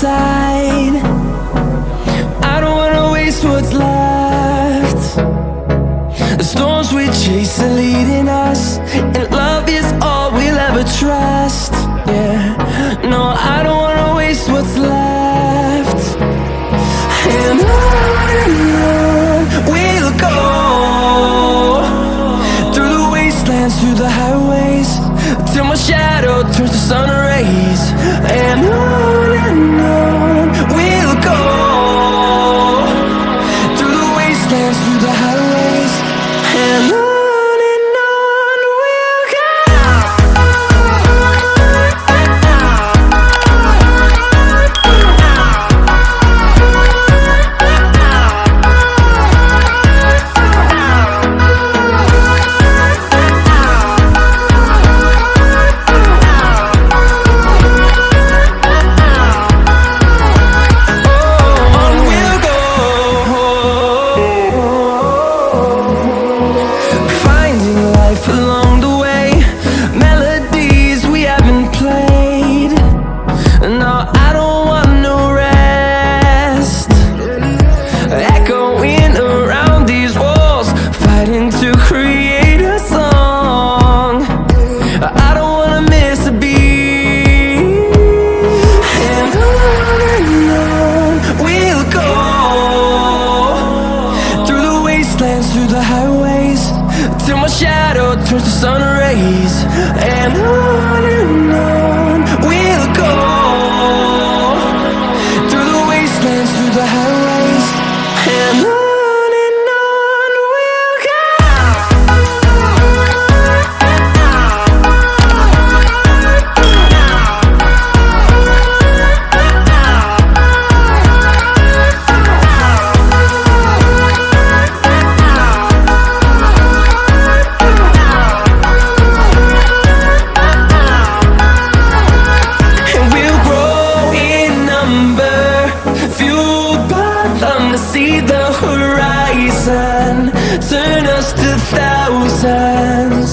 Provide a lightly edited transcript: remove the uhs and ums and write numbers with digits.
side. I don't wanna waste what's left. The storms we chase are leading us, and love is all we'll ever trust. Yeah, no, I don't wanna waste what's left. And on we'll go, through the wastelands, through the highways, till my shadow turns to sun rays. And on we'll go, through the wastelands, through the highways, and on we'll go. Through the highways, till my shadow turns to sun rays. And on we'll go, through the wastelands, through the highways, and on we'll go. See the horizon turn us to thousands.